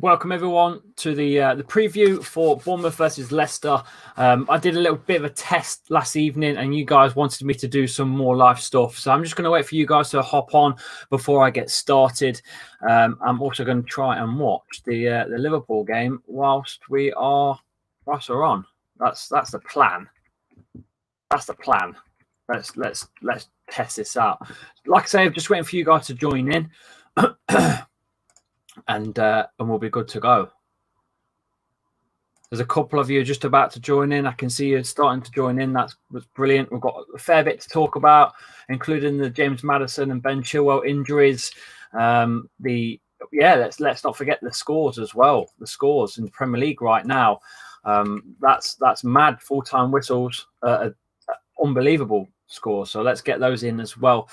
Welcome everyone to the preview for Bournemouth versus Leicester. I did a little bit of a test last evening, and you guys wanted me to do some more live stuff. So I'm just going to wait for you guys to hop on before I get started. I'm also going to try and watch the Liverpool game whilst we're on. That's the plan. That's the plan. Let's test this out. Like I say, I'm just waiting for you guys to join in. And we'll be good to go. There's a couple of you just about to join in. I can see you starting to join in. That's brilliant. We've got a fair bit to talk about, including the James Madison and Ben Chilwell injuries. Let's not forget the scores as well. The scores in the Premier League right now. That's mad. Full-time whistles, unbelievable scores. So let's get those in as well.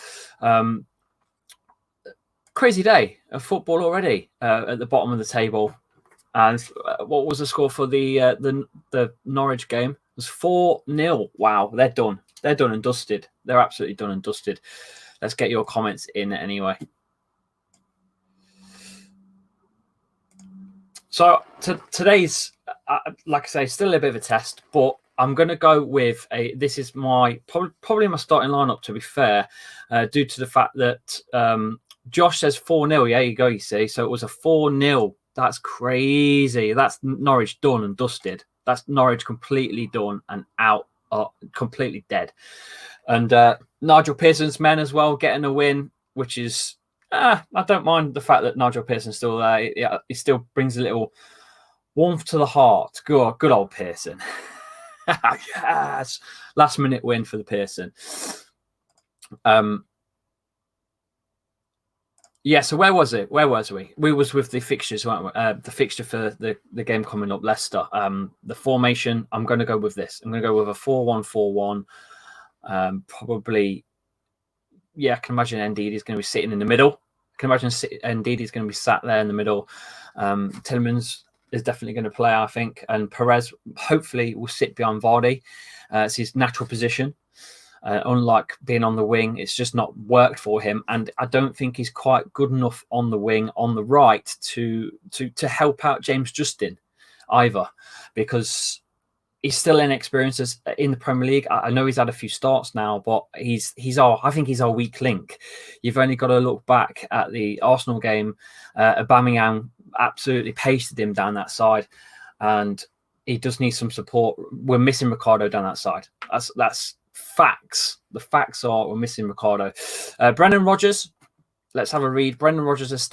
Crazy day of football already at the bottom of the table. And what was the score for the Norwich game? It was 4-0. Wow, they're done. They're done and dusted. They're absolutely done and dusted. Let's get your comments in anyway. So today's, like I say, still a bit of a test, but I'm going to go with this is my probably my starting lineup, to be fair, due to the fact that Josh says 4-0. Yeah, you go, you see. So it was a 4-0. That's crazy. That's Norwich done and dusted. That's Norwich completely done and out, completely dead. And Nigel Pearson's men as well getting a win, which is, I don't mind the fact that Nigel Pearson's still there. He still brings a little warmth to the heart. Good old Pearson. Yes. Last minute win for the Pearson. Yeah, so where was it? Where was we? We was with the fixtures, weren't we? The fixture for the game coming up, Leicester. The formation, I'm going to go with this. I'm going to go with a 4-1-4-1. Probably, yeah, I can imagine Ndidi is going to be sitting in the middle. I can imagine Ndidi is going to be sat there in the middle. Tielemans is definitely going to play, I think. And Perez, hopefully, will sit behind Vardy. It's his natural position. Unlike being on the wing, it's just not worked for him, and I don't think he's quite good enough on the wing on the right to help out James Justin either, because he's still inexperienced in the Premier League. I know he's had a few starts now, but I think he's our weak link. You've only got to look back at the Arsenal game. Aubameyang absolutely pasted him down that side, and he does need some support. We're missing Ricardo down that side. That's facts. The facts are we're missing Ricardo. Brendan Rodgers, let's have a read. Brendan Rodgers has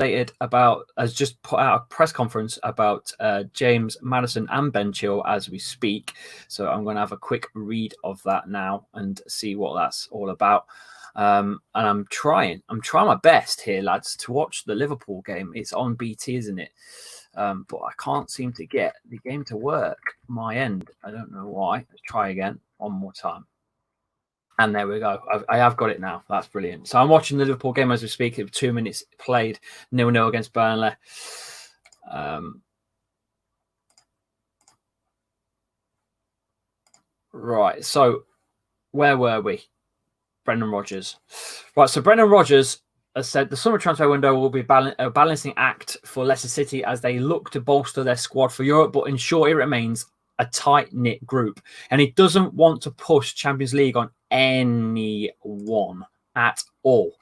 just put out a press conference about James Madison and Ben Chilwell as we speak. So I'm going to have a quick read of that now and see what that's all about. And I'm trying my best here, lads, to watch the Liverpool game. It's on BT, isn't it? But I can't seem to get the game to work my end. I don't know why. Let's try again one more time. And there we go. I have got it now. That's brilliant. So I'm watching the Liverpool game as we speak. It was 2 minutes played, 0-0 against Burnley. Right. So where were we? Brendan Rodgers. Right. So Brendan Rodgers has said the summer transfer window will be a balancing act for Leicester City as they look to bolster their squad for Europe, but ensure it remains a tight-knit group. And he doesn't want to push Champions League on anyone at all.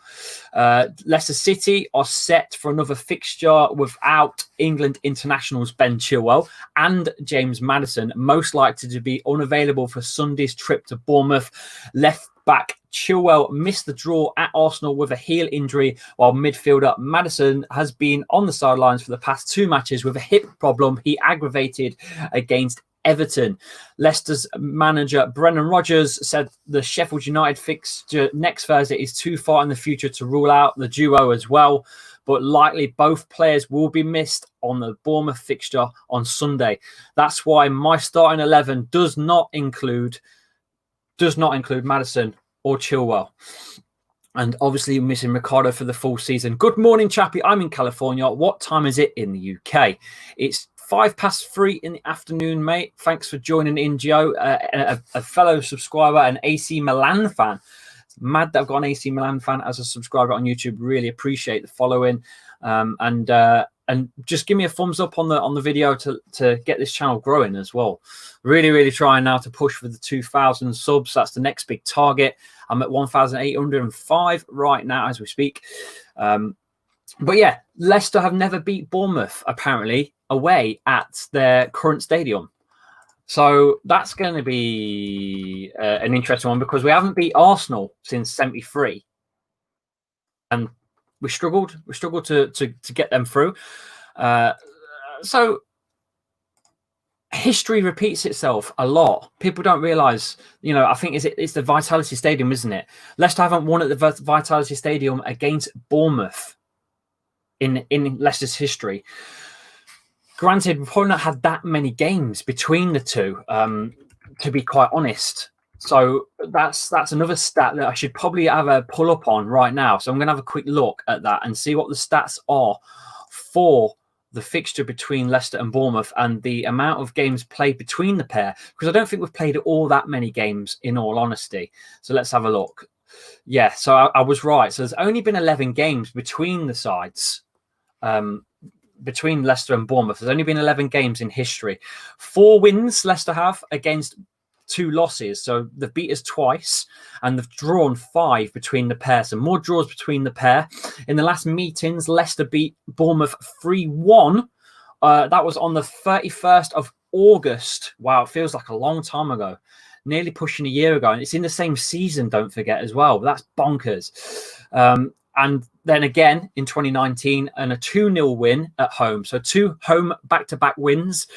Leicester City are set for another fixture without England internationals Ben Chilwell and James Madison, most likely to be unavailable for Sunday's trip to Bournemouth. Left back Chilwell missed the draw at Arsenal with a heel injury, while midfielder Madison has been on the sidelines for the past 2 matches with a hip problem he aggravated against Everton. Leicester's manager Brendan Rodgers said the Sheffield United fixture next Thursday is too far in the future to rule out the duo as well, but likely both players will be missed on the Bournemouth fixture on Sunday. That's why my starting 11 does not include Madison or Chilwell. And obviously missing Ricardo for the full season. Good morning, chappy. I'm in California. What time is it in the UK? It's 3:05 in the afternoon, mate. Thanks for joining in, Joe. A fellow subscriber, an AC Milan fan. It's mad that I've got an AC Milan fan as a subscriber on YouTube. Really appreciate the following. And and just give me a thumbs up on the video to get this channel growing as well. Really trying now to push for the 2,000 subs. That's the next big target. I'm at 1,805 right now as we speak. But yeah, Leicester have never beat Bournemouth apparently away at their current stadium. So that's going to be an interesting one, because we haven't beat Arsenal since '73, and we struggled to get them through. So history repeats itself a lot. People don't realise, you know, I think it's the Vitality Stadium, isn't it? Leicester haven't won at the Vitality Stadium against Bournemouth in Leicester's history. Granted, we've probably not had that many games between the two, to be quite honest. So that's another stat that I should probably have a pull up on right now. So I'm going to have a quick look at that and see what the stats are for the fixture between Leicester and Bournemouth and the amount of games played between the pair, because I don't think we've played all that many games in all honesty. So let's have a look. Yeah, so I was right. So there's only been 11 games between the sides. Between Leicester and Bournemouth, there's only been 11 games in history. 4 wins Leicester have against 2 losses. So they've beat us twice and they've drawn 5 between the pair. So more draws between the pair. In the last meetings, Leicester beat Bournemouth 3-1. That was on the 31st of August. Wow, it feels like a long time ago. Nearly pushing a year ago. And it's in the same season, don't forget, as well. That's bonkers. And then again in 2019, and a 2-0 win at home. So 2 home back-to-back wins,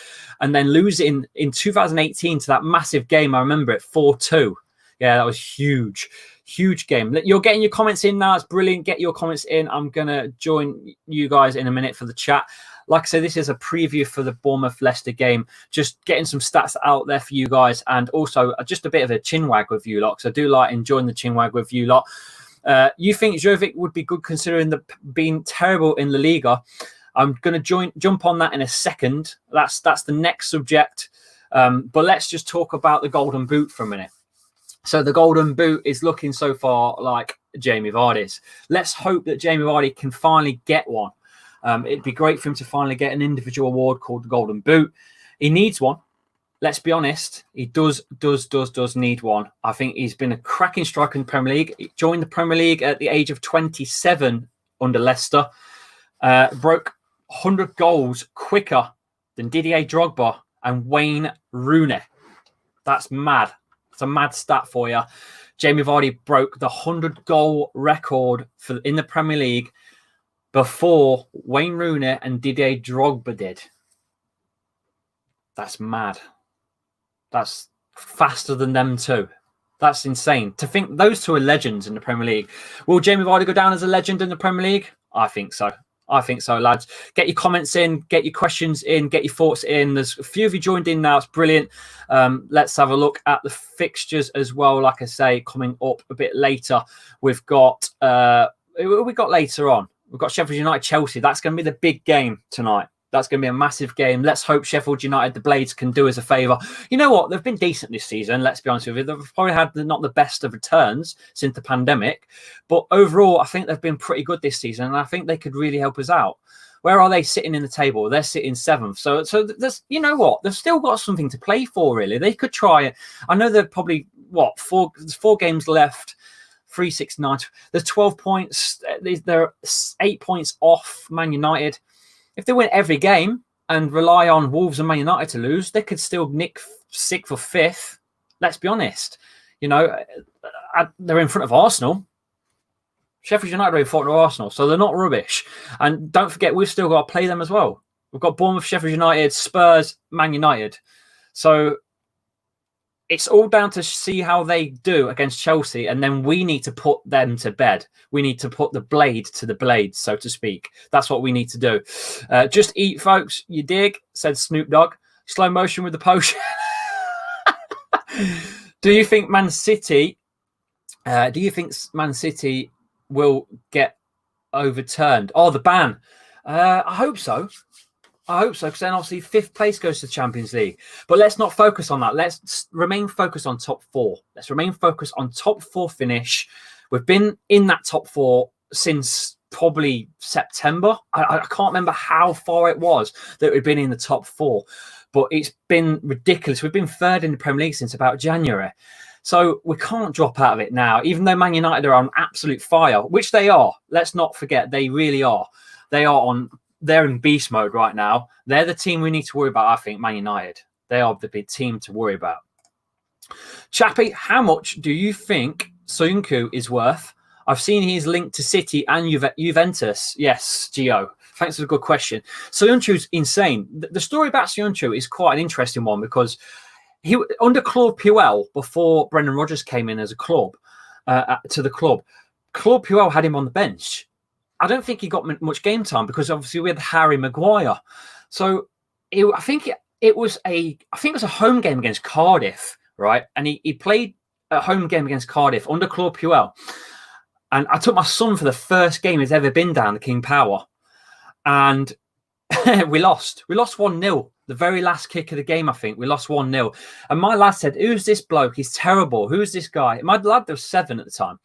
and then losing in 2018 to that massive game. I remember it, 4-2. Yeah, that was huge. Huge game. You're getting your comments in now. It's brilliant. Get your comments in. I'm going to join you guys in a minute for the chat. Like I said, this is a preview for the Bournemouth-Leicester game. Just getting some stats out there for you guys, and also just a bit of a chinwag with you lot, because I do like enjoying the chinwag with you lot. You think Jovic would be good considering being terrible in La Liga? I'm going to jump on that in a second. That's the next subject. But let's just talk about the Golden Boot for a minute. So the Golden Boot is looking so far like Jamie Vardy's. Let's hope that Jamie Vardy can finally get one. It'd be great for him to finally get an individual award called the Golden Boot. He needs one. Let's be honest, he does need one. I think he's been a cracking striker in the Premier League. He joined the Premier League at the age of 27 under Leicester. Broke 100 goals quicker than Didier Drogba and Wayne Rooney. That's mad. It's a mad stat for you. Jamie Vardy broke the 100-goal record in the Premier League before Wayne Rooney and Didier Drogba did. That's mad. That's faster than them too. That's insane. To think those two are legends in the Premier League. Will Jamie Vardy go down as a legend in the Premier League? I think so. I think so, lads. Get your comments in, get your questions in, get your thoughts in. There's a few of you joined in now. It's brilliant. Let's have a look at the fixtures as well. Like I say, coming up a bit later, we've got later on. We've got Sheffield United, Chelsea. That's going to be the big game tonight. That's going to be a massive game. Let's hope Sheffield United, the Blades, can do us a favour. You know what? They've been decent this season, let's be honest with you. They've probably had not the best of returns since the pandemic. But overall, I think they've been pretty good this season, and I think they could really help us out. Where are they sitting in the table? They're sitting 7th. So there's, you know what? They've still got something to play for, really. They could try it. I know they're probably, there's 4 games left. 3, 6, 9. There's 12 points. They're 8 points off Man United. If they win every game and rely on Wolves and Man United to lose, they could still nick 6th or 5th. Let's be honest. You know, they're in front of Arsenal. Sheffield United are in front of Arsenal, so they're not rubbish. And don't forget, we've still got to play them as well. We've got Bournemouth, Sheffield United, Spurs, Man United. So it's all down to see how they do against Chelsea, and then we need to put them to bed. We need to put the blade to the blade, so to speak. That's what we need to do. Just eat, folks. You dig? Said Snoop Dogg. Slow motion with the potion. Do you think Man City will get overturned? Oh, the ban. I hope so. I hope so, because then obviously 5th place goes to the Champions League. But let's not focus on that. Let's remain focused on top 4. Let's remain focused on top 4 finish. We've been in that top 4 since probably September. I can't remember how far it was that we've been in the top 4, but it's been ridiculous. We've been third in the Premier League since about January. So we can't drop out of it now, even though Man United are on absolute fire, which they are. Let's not forget, they really are. They're in beast mode right now. They're the team we need to worry about, I think, Man United. They are the big team to worry about. Chappie, how much do you think Soyuncu is worth? I've seen he's linked to City and Juventus. Yes, Gio. Thanks for the good question. Soyuncu's insane. The story about Soyuncu is quite an interesting one because he under Claude Puel, before Brendan Rodgers came in as a club to the club, Claude Puel had him on the bench. I don't think he got much game time because obviously we had Harry Maguire. So I think it was a home game against Cardiff, right? And he played a home game against Cardiff under Claude Puel. And I took my son for the first game he's ever been down the King Power. And we lost. We lost 1-0. The very last kick of the game, I think. We lost 1-0. And my lad said, who's this bloke? He's terrible. Who's this guy? My lad was 7 at the time.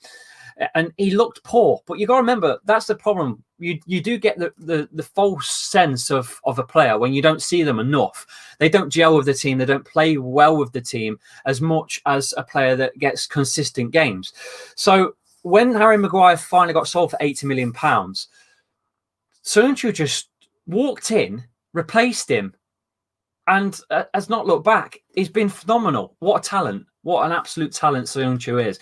And he looked poor. But you got to remember, that's the problem. You do get the false sense of a player when you don't see them enough. They don't gel with the team. They don't play well with the team as much as a player that gets consistent games. So when Harry Maguire finally got sold for £80 million, Soyuncu just walked in, replaced him, and has not looked back. He's been phenomenal. What a talent. What an absolute talent Soyuncu is.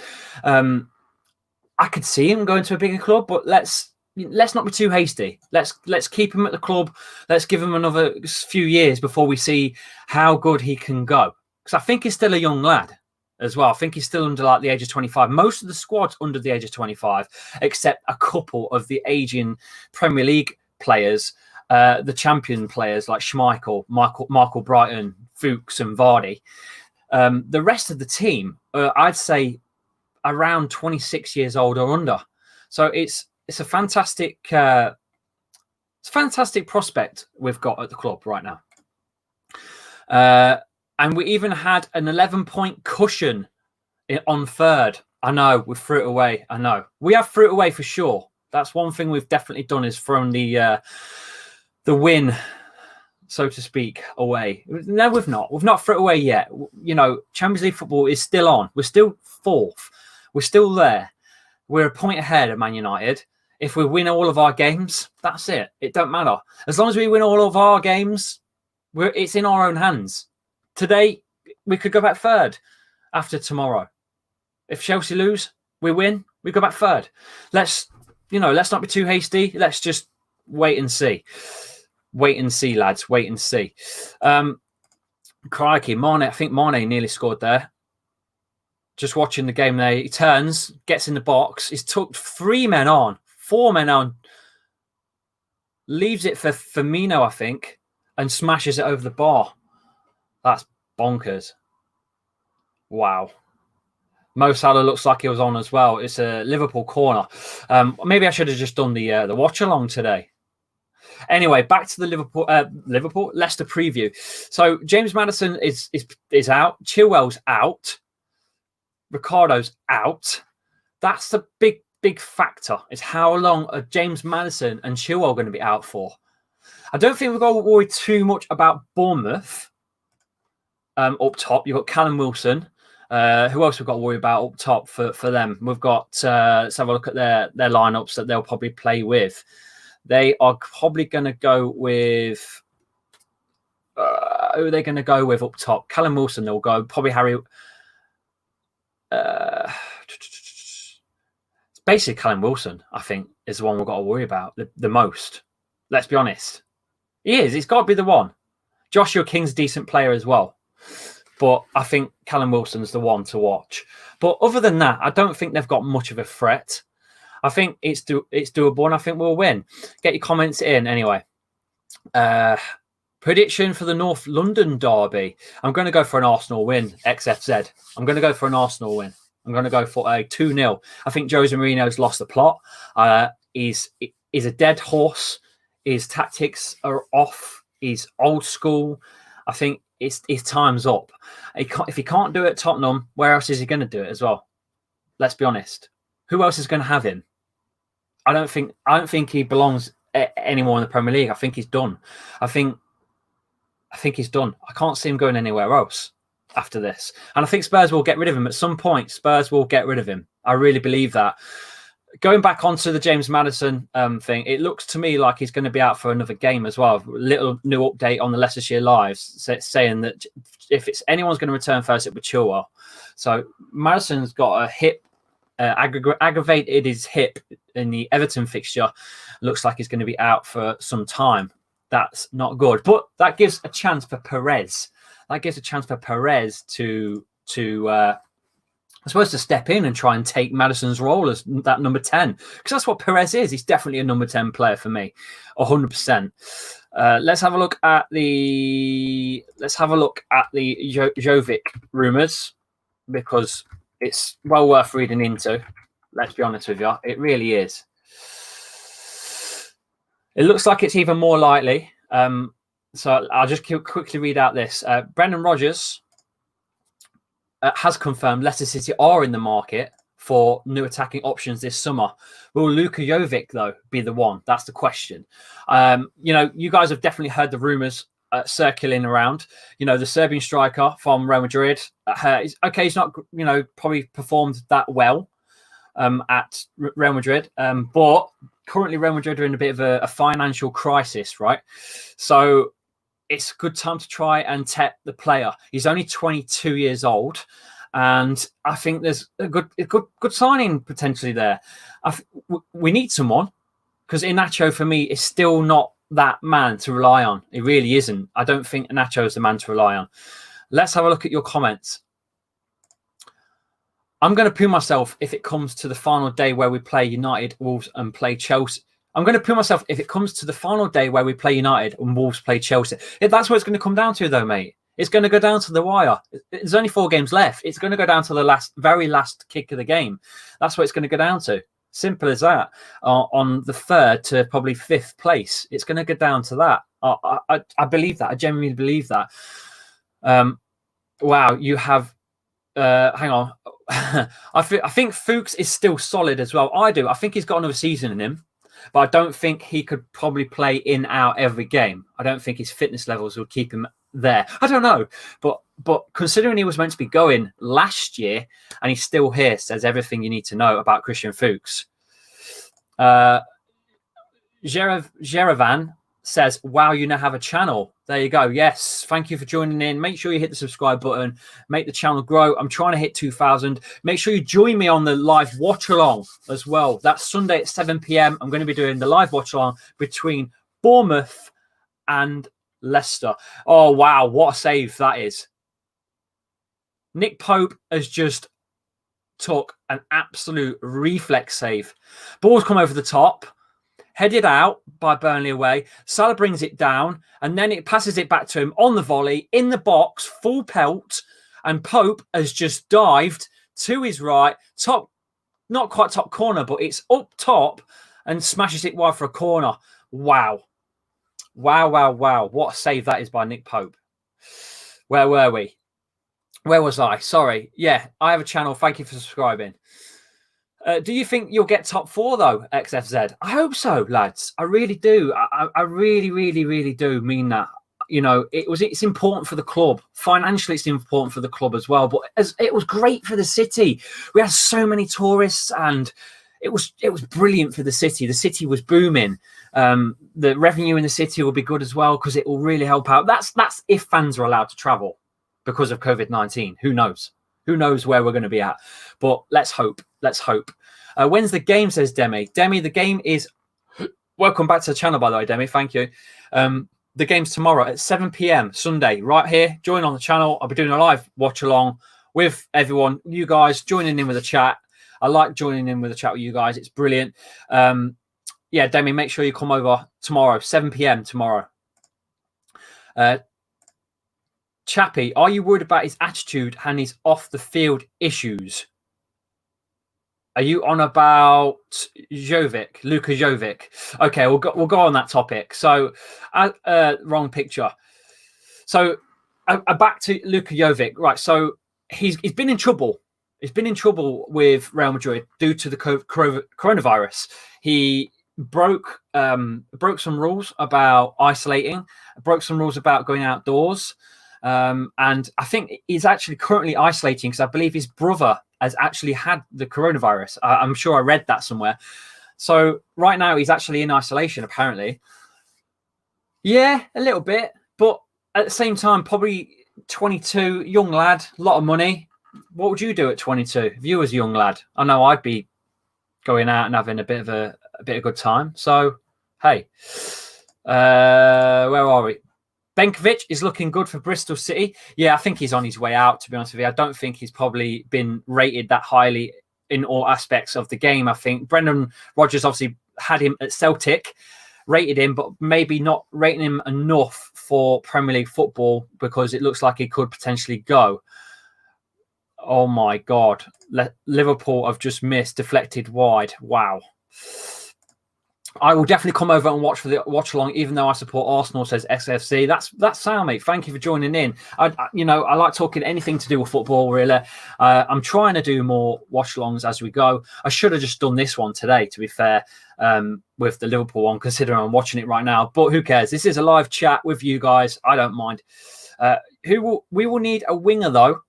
I could see him going to a bigger club, but let's not be too hasty. Let's keep him at the club. Let's give him another few years before we see how good he can go. Because I think he's still a young lad as well. I think he's still under like the age of 25. Most of the squad's under the age of 25, except a couple of the aging Premier League players, the champion players like Schmeichel, Michael Brighton, Fuchs and Vardy. The rest of the team, I'd say around 26 years old or under. So it's a fantastic prospect we've got at the club right now. And we even had an 11-point cushion on third. I know, we threw it away. I know. We have threw it away for sure. That's one thing we've definitely done is thrown the win, so to speak, away. No, we've not. We've not threw it away yet. You know, Champions League football is still on. We're still 4th. We're still there. We're a point ahead of Man United. If we win all of our games, that's it. It don't matter. As long as we win all of our games, it's in our own hands. Today, we could go back third after tomorrow. If Chelsea lose, we win, we go back third. Let's not be too hasty. Let's just wait and see. Wait and see, lads. Wait and see. Crikey, Mane. I think Mane nearly scored there. Just watching the game there. He turns, gets in the box. He's took 4 men on, leaves it for Firmino, I think, and smashes it over the bar. That's bonkers. Wow. Mo Salah looks like he was on as well. It's a Liverpool corner. Maybe I should have just done the watch along today. Anyway, back to the Leicester preview. So James Madison is out. Chilwell's out. Ricardo's out. That's the big factor. Is how long are James Madison and Chilwell going to be out for? I don't think we've got to worry too much about Bournemouth. Up top, you've got Callum Wilson. Who else we've got to worry about up top for them? We've got, let's have a look at their lineups that they'll probably play with. They are probably going to go with, who are they going to go with up top? Callum Wilson, they'll go. Probably Harry. It's basically Callum Wilson, I think, is the one we've got to worry about the most. Let's be honest. He is. He's got to be the one. Joshua King's a decent player as well. But I think Callum Wilson's the one to watch. But other than that, I don't think they've got much of a threat. I think it's doable, and I think we'll win. Get your comments in anyway. Prediction for the North London derby. I'm going to go for an Arsenal win, XFZ. I'm going to go for an Arsenal win. I'm going to go for a 2-0. I think Jose Mourinho's lost the plot. He's a dead horse. His tactics are off. He's old school. I think his time's up. If he can't do it at Tottenham, where else is he going to do it as well? Let's be honest. Who else is going to have him? I don't think he belongs anymore in the Premier League. I think he's done. I think he's done. I can't see him going anywhere else after this. And I think Spurs will get rid of him at some point. Spurs will get rid of him. I really believe that. Going back onto the James Madison thing, it looks to me like he's going to be out for another game as well. Little new update on the Leicestershire Lives saying that if it's anyone's going to return first, it would Chilwell. So Madison's got a hip, aggravated his hip in the Everton fixture. Looks like he's going to be out for some time. That's not good. But that gives a chance for Perez. That gives a chance for Perez to I suppose to step in and try and take Madison's role as that number 10, because that's what Perez is. He's definitely a number 10 player for me, 100%. Let's have a look at the Jovic rumours, because it's well worth reading into. Let's be honest with you, it really is. It looks like it's even more likely. So I'll just quickly read out this. Brendan Rodgers has confirmed Leicester City are in the market for new attacking options this summer. Will Luka Jovic, though, be the one? That's the question. You guys have definitely heard the rumours circulating around. The Serbian striker from Real Madrid. He's not, probably performed that well at Real Madrid. But currently Real Madrid are in a bit of a financial crisis, right? So it's a good time to try and test the player. He's only 22 years old, and I think there's a good signing potentially there. We need someone, because Iheanacho for me is still not that man to rely on. It really isn't. I don't think Iheanacho is the man to rely on. Let's have a look at your comments. I'm going to poo myself if it comes to the final day where we play United, Wolves, and play Chelsea. I'm going to put myself if it comes to the final day where we play United and Wolves play Chelsea. That's what it's going to come down to, though, mate. It's going to go down to the wire. There's only 4 games left. It's going to go down to the very last kick of the game. That's what it's going to go down to. Simple as that. On the 3rd to probably 5th place, it's going to go down to that. I believe that. I genuinely believe that. Wow, you have. Hang on. I think Fuchs is still solid as well. I do. I think he's got another season in him. But I don't think he could probably play in out every game. I don't think his fitness levels would keep him there. I don't know. But considering he was meant to be going last year and he's still here, says everything you need to know about Christian Fuchs. Jerevan says, wow, you now have a channel. There you go. Yes. Thank you for joining in. Make sure you hit the subscribe button. Make the channel grow. I'm trying to hit 2,000. Make sure you join me on the live watch along as well. That's Sunday at 7 p.m. I'm going to be doing the live watch along between Bournemouth and Leicester. Oh, wow. What a save that is. Nick Pope has just took an absolute reflex save. Ball's come over the top. Headed out by Burnley away. Salah brings it down, and then it passes it back to him on the volley, in the box, full pelt, and Pope has just dived to his right, top, not quite top corner, but it's up top, and smashes it wide for a corner. Wow. Wow, wow, wow. What a save that is by Nick Pope. Where were we? Where was I? Sorry. Yeah, I have a channel. Thank you for subscribing. Do you think you'll get top 4 though, XFZ? I hope so, lads. I really do. I really, really, really do mean that. It's important for the club. Financially, it's important for the club as well. But it was great for the city. We had so many tourists, and it was brilliant for the city. The city was booming. The revenue in the city will be good as well, because it will really help out. That's if fans are allowed to travel because of COVID-19. Who knows? Who knows where we're going to be at? But let's hope. Let's hope. When's the game, says Demi. Demi, the game is... Welcome back to the channel, by the way, Demi. Thank you. The game's tomorrow at 7 p.m. Sunday, right here. Join on the channel. I'll be doing a live watch along with everyone. You guys joining in with the chat. I like joining in with the chat with you guys. It's brilliant. Yeah, Demi, make sure you come over tomorrow, 7 p.m. tomorrow. Chappie, are you worried about his attitude and his off-the-field issues? Are you on about Jovic, Luka Jovic? Okay, we'll go on that topic. So, wrong picture. So, back to Luka Jovic. Right, so he's been in trouble. he's been in trouble with Real Madrid due to the coronavirus. He broke some rules about isolating, broke some rules about going outdoors. And I think he's actually currently isolating because I believe his brother has actually had the coronavirus. I'm sure I read that somewhere. So right now he's actually in isolation, apparently. Yeah, a little bit. But at the same time, probably 22, young lad, a lot of money. What would you do at 22 if you was a young lad? I know I'd be going out and having a bit of good time. So, hey, where are we? Benkovic is looking good for Bristol City. Yeah, I think he's on his way out, to be honest with you. I don't think he's probably been rated that highly in all aspects of the game. I think Brendan Rodgers obviously had him at Celtic, rated him, but maybe not rating him enough for Premier League football because it looks like he could potentially go. Oh, my God. Liverpool have just missed, deflected wide. Wow. I will definitely come over and watch for the watch along, even though I support Arsenal, says SFC. That's sound, mate. Thank you for joining in. I like talking anything to do with football, really. I'm trying to do more watch alongs as we go. I should have just done this one today, to be fair, with the Liverpool one, considering I'm watching it right now. But who cares? This is a live chat with you guys. I don't mind. We will need a winger, though.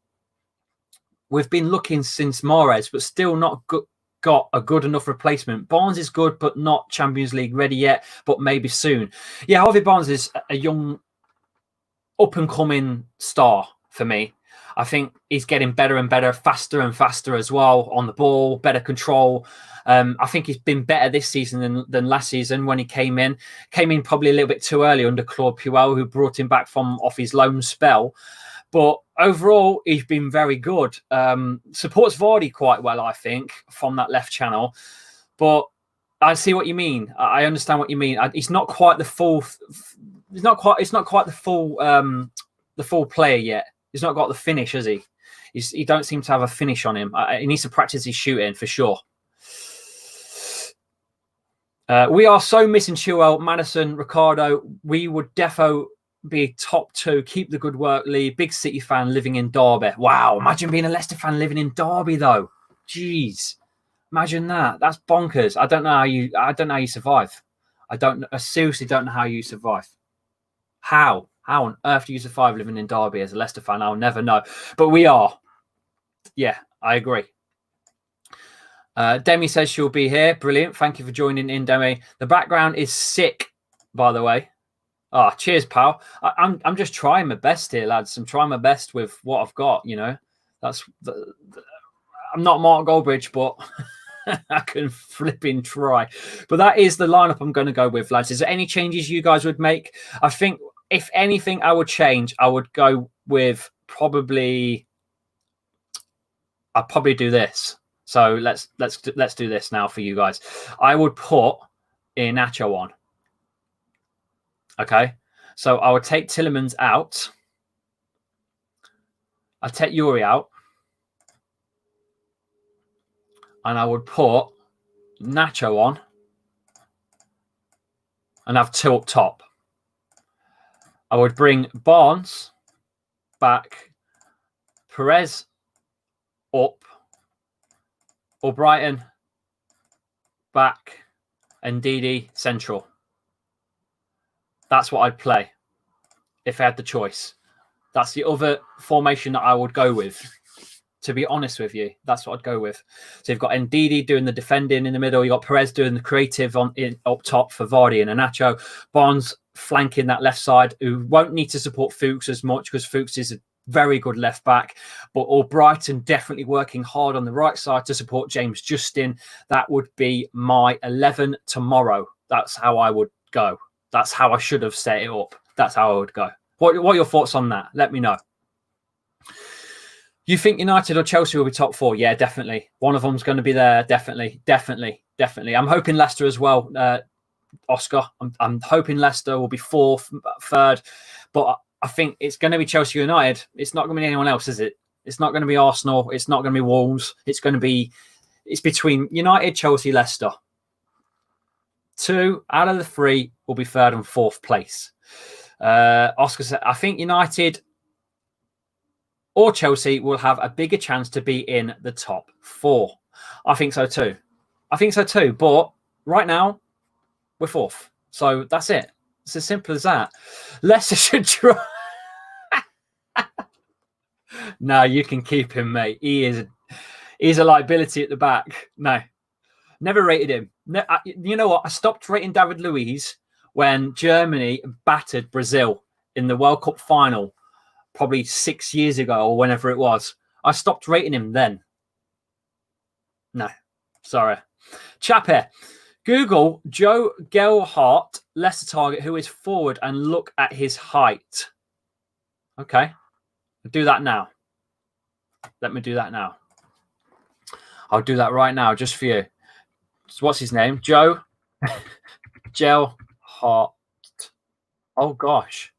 We've been looking since Mahrez, but still not got a good enough replacement. Barnes is good, but not Champions League ready yet, but maybe soon. Yeah, Harvey Barnes is a young, up-and-coming star for me. I think he's getting better and better, faster and faster as well on the ball, better control. I think he's been better this season than last season when he came in. Came in probably a little bit too early under Claude Puel, who brought him back from off his loan spell. But overall, he's been very good. Supports Vardy quite well, I think, from that left channel. But I see what you mean. I understand what you mean. He's not quite the full. It's not quite the full player yet. He's not got the finish, has he? He don't seem to have a finish on him. He needs to practice his shooting for sure. We are so missing Chilwell, Madison, Ricardo. We would defo be top 2. Keep the good work, Lee. Big City fan living in Derby. Wow, imagine being a Leicester fan living in Derby, though. Jeez, imagine that. That's bonkers. I don't know how you survive. I seriously don't know how you survive. How on earth do you survive living in Derby as a Leicester fan? I'll never know. But we are. Yeah, I agree. Demi says she'll be here. Brilliant. Thank you for joining in, Demi. The background is sick, by the way. Oh, cheers, pal. I'm just trying my best here, lads. I'm trying my best with what I've got, you know. I'm not Mark Goldbridge, but I can flipping try. But that is the lineup I'm going to go with, lads. Is there any changes you guys would make? I think, if anything I would change, I would go with I'd probably do this. So let's do this now for you guys. I would put Iheanacho on. Okay, so I would take Tielemans out. I'd take Yuri out. And I would put Nacho on. And have 2 up top. I would bring Barnes back. Perez up. O'Brien back. And Ndidi central. That's what I'd play if I had the choice. That's the other formation that I would go with. To be honest with you, that's what I'd go with. So you've got Ndidi doing the defending in the middle. You've got Perez doing the creative up top for Vardy and Iheanacho. Barnes flanking that left side, who won't need to support Fuchs as much because Fuchs is a very good left back. But Albrighton definitely working hard on the right side to support James Justin. That would be my 11 tomorrow. That's how I would go. That's how I should have set it up. That's how I would go. What are your thoughts on that? Let me know. You think United or Chelsea will be top 4? Yeah, definitely. One of them's going to be there. Definitely. I'm hoping Leicester as well, Oscar. I'm hoping Leicester will be 4th, 3rd. But I think it's going to be Chelsea United. It's not going to be anyone else, is it? It's not going to be Arsenal. It's not going to be Wolves. It's between United, Chelsea, Leicester. 2 out of the 3 will be 3rd and 4th place. Oscar said, I think United or Chelsea will have a bigger chance to be in the top 4. I think so too. But right now, we're 4th. So that's it. It's as simple as that. Leicester should try. No, you can keep him, mate. He's a liability at the back. No, never rated him. You know what? I stopped rating David Luiz when Germany battered Brazil in the World Cup final, probably 6 years ago or whenever it was. I stopped rating him then. No, sorry. Chappe, Google Joe Gelhardt, Leicester target, who is forward, and look at his height. Okay, I'll do that now. Let me do that now. I'll do that right now, just for you. So what's his name? Joe Gelhardt. Oh, gosh.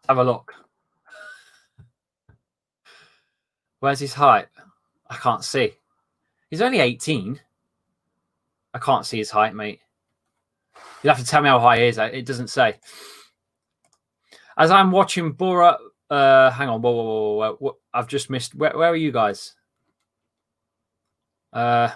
Have a look. Where's his height? I can't see. He's only 18. I can't see his height, mate. You'll have to tell me how high he is. It doesn't say. As I'm watching Bora, hang on. Whoa. I've just missed. Where are you guys? Here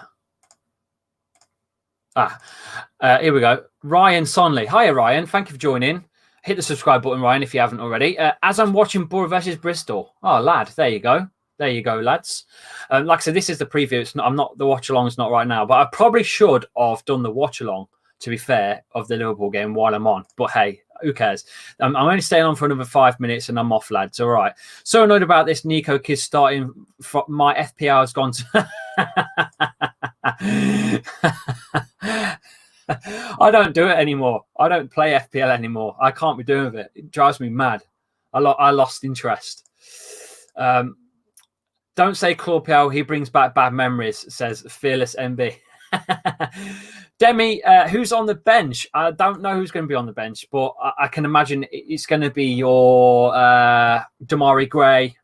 we go. Ryan Sonley. Hiya, Ryan. Thank you for joining. Hit the subscribe button, Ryan, if you haven't already. As I'm watching Bora versus Bristol. Oh, lad. There you go. There you go, lads. Like I said, this is the preview. I'm not the watch along. It's not right now, but I probably should have done the watch along, to be fair, of the Liverpool game while I'm on. But hey, who cares? I'm only staying on for another 5 minutes and I'm off, lads. All right. So annoyed about this Nico kid starting. My FPL has gone to. I don't do it anymore. I don't play FPL anymore. I can't be doing it. It drives me mad. I lost interest. Don't say Claude, he brings back bad memories, says Fearless MB. Demi, who's on the bench? I don't know who's going to be on the bench, but I can imagine it's going to be your Damari Gray,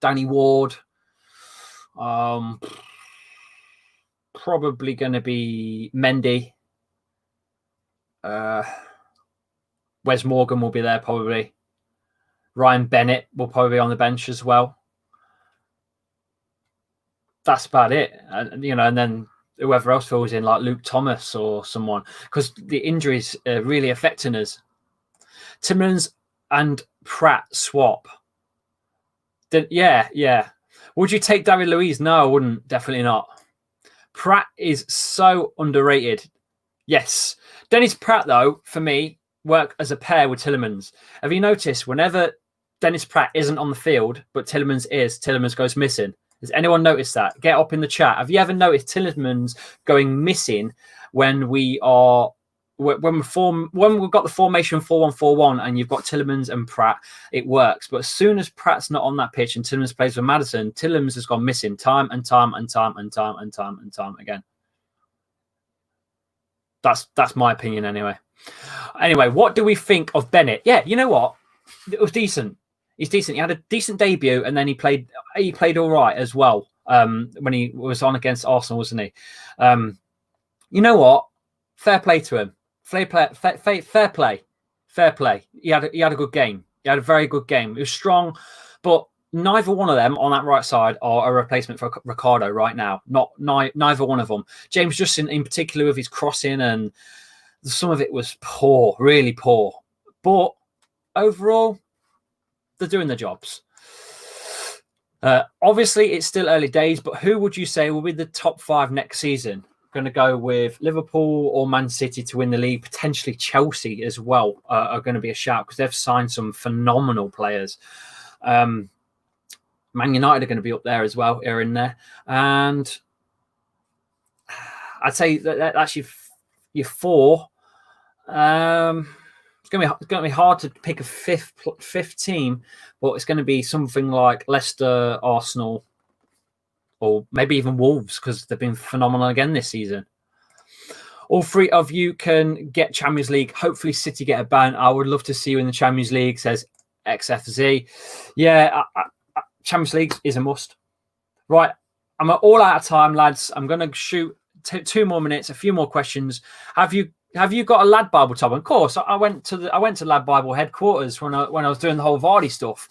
Danny Ward, probably going to be Mendy. Wes Morgan will be there probably. Ryan Bennett will probably be on the bench as well. That's about it. And then whoever else fills in, like Luke Thomas or someone, because the injuries are really affecting us. Timmins and Pratt swap. Yeah. Would you take David Luiz? No, I wouldn't. Definitely not. Pratt is so underrated. Yes. Dennis Pratt, though, for me, work as a pair with Tielemans. Have you noticed whenever Dennis Pratt isn't on the field, but Tielemans is, Tielemans goes missing? Has anyone noticed that? Get up in the chat. Have you ever noticed Tielemans going missing when we've got the formation 4-1-4-1 and you've got Tielemans and Pratt? It works, but as soon as Pratt's not on that pitch and Tielemans plays with Madison, Tielemans has gone missing time and time again. That's my opinion anyway. Anyway, what do we think of Bennett? Yeah, you know what? It was decent. He's decent. He had a decent debut, and then he played all right as well when he was on against Arsenal, wasn't he? You know what? Fair play to him. Fair play. He had a good game. He had a very good game. It was strong, but neither one of them on that right side are a replacement for Ricardo right now. Neither one of them. James Justin, in particular, with his crossing, and some of it was poor, really poor. But overall, they're doing their jobs. Obviously, it's still early days, but who would you say will be the top 5 next season? Going to go with Liverpool or Man City to win the league. Potentially Chelsea as well are going to be a shout because they've signed some phenomenal players. Man United are going to be up there as well, are in there. And I'd say that's your 4. It's going to be hard to pick a fifth team, but it's going to be something like Leicester, Arsenal, or maybe even Wolves because they've been phenomenal again this season. All 3 of you can get Champions League. Hopefully City get a ban. I would love to see you in the Champions League, says XFZ. Yeah, Champions League is a must. Right, I'm all out of time, lads. I'm going to shoot 2 more minutes, a few more questions. Have you have you got a Lad Bible top? Of course, I went to Lad Bible headquarters when I was doing the whole Vardy stuff.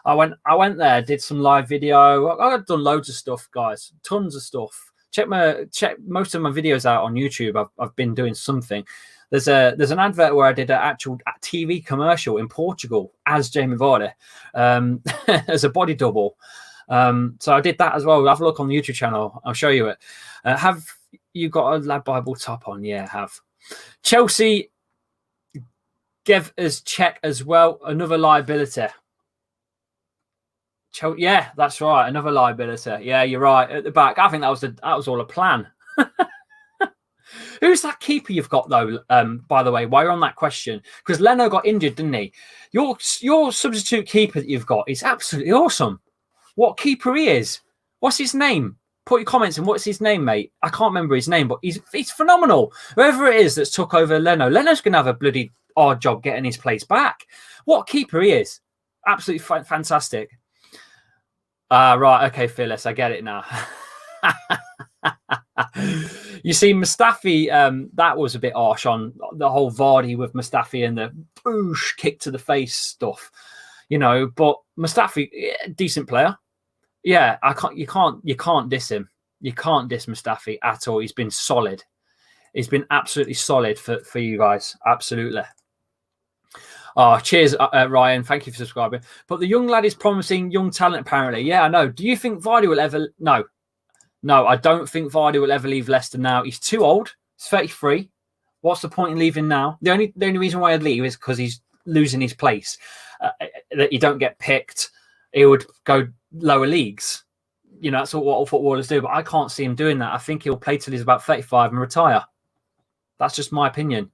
I went there, did some live video. I've done loads of stuff, guys, tons of stuff. Check most of my videos out on YouTube. I've been doing something. There's an advert where I did an actual TV commercial in Portugal as Jamie Vardy, as a body double. So I did that as well. Have a look on the YouTube channel. I'll show you it. Have you got a Lad Bible top on? Yeah, I have. Chelsea gave us check as well. Another liability. Yeah, that's right. Another liability. Yeah, you're right. At the back, I think that was all a plan. Who's that keeper you've got though? By the way, while you're on that question, because Leno got injured, didn't he? Your substitute keeper that you've got is absolutely awesome. What keeper he is? What's his name? Put your comments in. What's his name, mate? I can't remember his name, but he's phenomenal. Whoever it is that's took over Leno's going to have a bloody hard job getting his place back. What keeper he is? Absolutely fantastic. Right. Okay, Phyllis, I get it now. You see, Mustafi, that was a bit harsh on the whole Vardy with Mustafi and the boosh kick to the face stuff, but Mustafi, decent player. Yeah, you can't diss him. You can't diss Mustafi at all. He's been solid. He's been absolutely solid for you guys. Absolutely. Oh, cheers, Ryan. Thank you for subscribing. But the young lad is promising young talent, apparently. Yeah, I know. Do you think Vardy will ever... No, I don't think Vardy will ever leave Leicester now. He's too old. He's 33. What's the point in leaving now? The only reason why I'd leave is because he's losing his place. That you don't get picked. He would go lower leagues. That's what all footballers do. But I can't see him doing that. I think he'll play till he's about 35 and retire. That's just my opinion.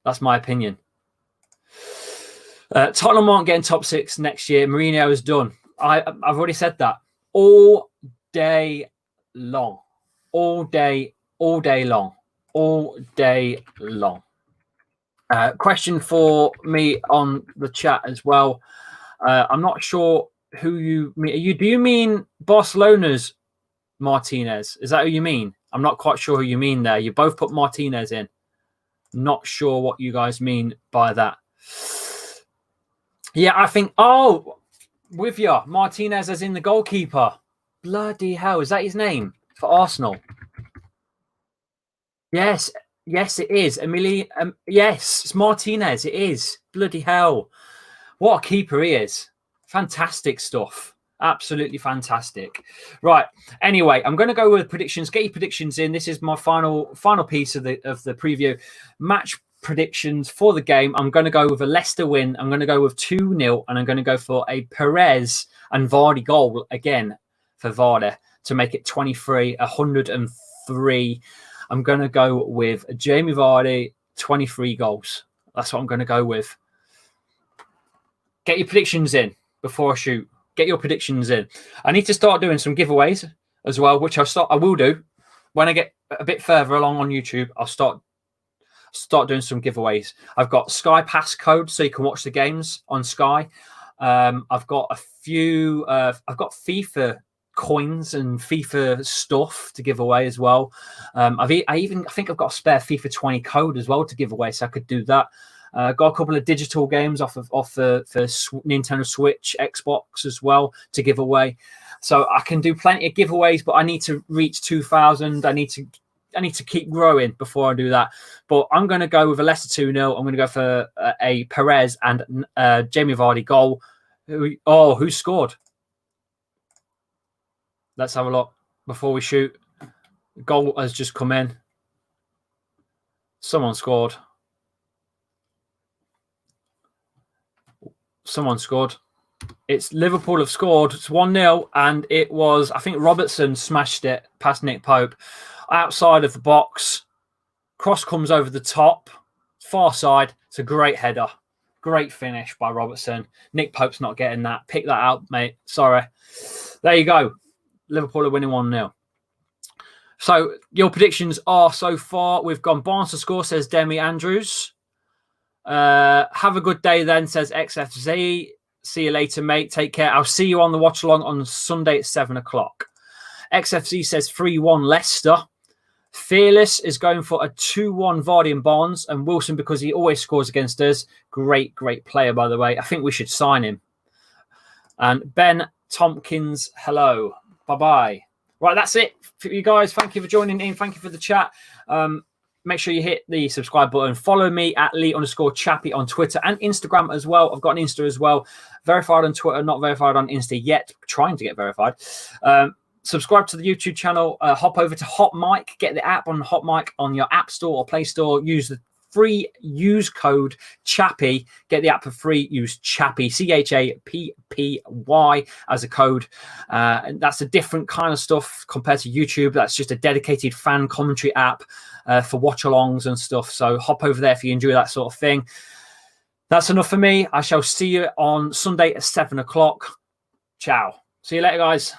That's my opinion. Tottenham aren't getting top 6 next year. Mourinho is done. I've already said that. All day long. All day long. All day long. Question for me on the chat as well. I'm not sure who you mean. Do you mean Barcelona's Martinez? Is that who you mean? I'm not quite sure who you mean there. You both put Martinez in. Not sure what you guys mean by that. Yeah, I think, with you. Martinez as in the goalkeeper. Bloody hell, is that his name for Arsenal? Yes, it is. Yes, it's Martinez. It is. Bloody hell. What a keeper he is. Fantastic stuff. Absolutely fantastic. Right. Anyway, I'm going to go with predictions. Get your predictions in. This is my final piece of the preview. Match predictions for the game. I'm going to go with a Leicester win. I'm going to go with 2-0, and I'm going to go for a Perez and Vardy goal again for Vardy to make it 103. I'm going to go with Jamie Vardy, 23 goals. That's what I'm going to go with. Get your predictions in before I shoot. Get your predictions in. I need to start doing some giveaways as well, which I will do when I get a bit further along on YouTube. I'll start doing some giveaways. I've got Sky Pass code so you can watch the games on Sky. I've got a few. I've got FIFA coins and FIFA stuff to give away as well. I think I've got a spare FIFA 20 code as well to give away, so I could do that. Got a couple of digital games off the Nintendo Switch, Xbox as well to give away. So I can do plenty of giveaways, but I need to reach 2,000. I need to keep growing before I do that. But I'm going to go with a Leicester 2-0. I'm going to go for a Perez and Jamie Vardy goal. Who scored? Let's have a look before we shoot. Goal has just come in. Someone scored. It's Liverpool have scored. It's 1-0, and it was, I think, Robertson smashed it past Nick Pope. Outside of the box. Cross comes over the top. Far side. It's a great header. Great finish by Robertson. Nick Pope's not getting that. Pick that out, mate. Sorry. There you go. Liverpool are winning 1-0. So your predictions are so far. We've gone Barnes to score, says Demi Andrews. Have a good day then, says XFZ. See you later, mate. Take care. I'll see you on the watch along on Sunday at 7 o'clock. XFZ says 3-1 Leicester. Fearless is going for a 2-1 Vardy and Barnes, and Wilson because he always scores against us. Great player, by the way. I think we should sign him. And Ben Tompkins, hello. Bye-bye. Right, that's it for you guys. Thank you for joining in. Thank you for the chat. Make sure you hit the subscribe button. Follow me at Lee_Chappie on Twitter and Instagram as well. I've got an Insta as well. Verified on Twitter, not verified on Insta yet. Trying to get verified. Subscribe to the YouTube channel. Hop over to Hot Mic. Get the app on Hot Mic on your App Store or Play Store. Use the free code Chappie. Get the app for free. Use Chappie, CHAPPY as a code. And that's a different kind of stuff compared to YouTube. That's just a dedicated fan commentary app for watch-alongs and stuff. So hop over there if you enjoy that sort of thing. That's enough for me. I shall see you on Sunday at 7 o'clock. Ciao. See you later, guys.